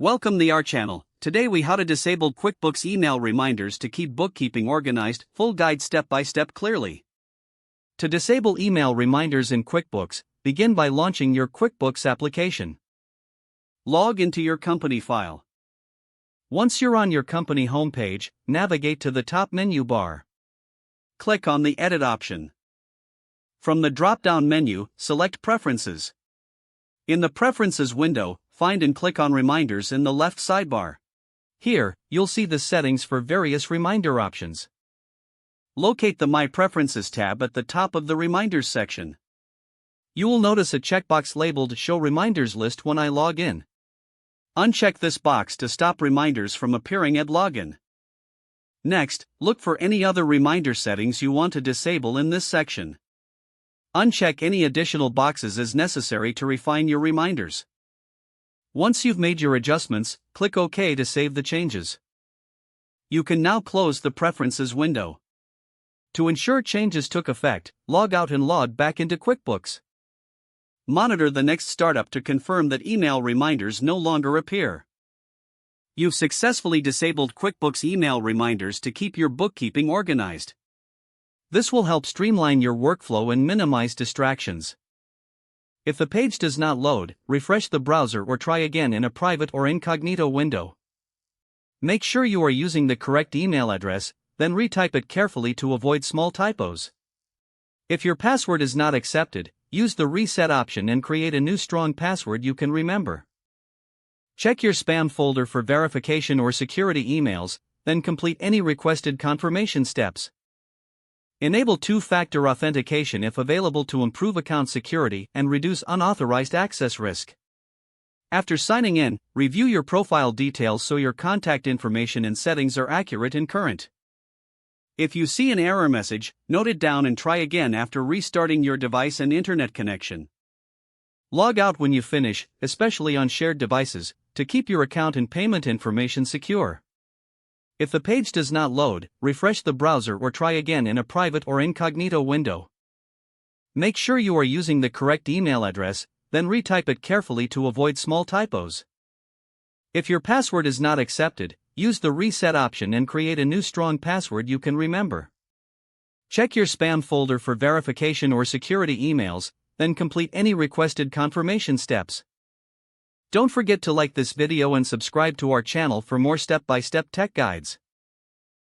Welcome to our channel. Today we how to disable QuickBooks email reminders to keep bookkeeping organized. Full guide step by step clearly. To disable email reminders in QuickBooks, begin by launching your QuickBooks application. Log into your company file. Once you're on your company homepage, navigate to the top menu bar. Click on the Edit option. From the drop-down menu, select Preferences. In the Preferences window, find and click on Reminders in the left sidebar. Here, you'll see the settings for various reminder options. Locate the My Preferences tab at the top of the Reminders section. You will notice a checkbox labeled Show Reminders List when I log in. Uncheck this box to stop reminders from appearing at login. Next, look for any other reminder settings you want to disable in this section. Uncheck any additional boxes as necessary to refine your reminders. Once you've made your adjustments, click OK to save the changes. You can now close the Preferences window. To ensure changes took effect, log out and log back into QuickBooks. Monitor the next startup to confirm that email reminders no longer appear. You've successfully disabled QuickBooks email reminders to keep your bookkeeping organized. This will help streamline your workflow and minimize distractions. If the page does not load, refresh the browser or try again in a private or incognito window. Make sure you are using the correct email address, then retype it carefully to avoid small typos. If your password is not accepted, use the Reset option and create a new strong password you can remember. Check your spam folder for verification or security emails, then complete any requested confirmation steps. Enable two-factor authentication if available to improve account security and reduce unauthorized access risk. After signing in, review your profile details so your contact information and settings are accurate and current. If you see an error message, note it down and try again after restarting your device and internet connection. Log out when you finish, especially on shared devices, to keep your account and payment information secure. If the page does not load, refresh the browser or try again in a private or incognito window. Make sure you are using the correct email address, then retype it carefully to avoid small typos. If your password is not accepted, use the Reset option and create a new strong password you can remember. Check your spam folder for verification or security emails, then complete any requested confirmation steps. Don't forget to like this video and subscribe to our channel for more step-by-step tech guides.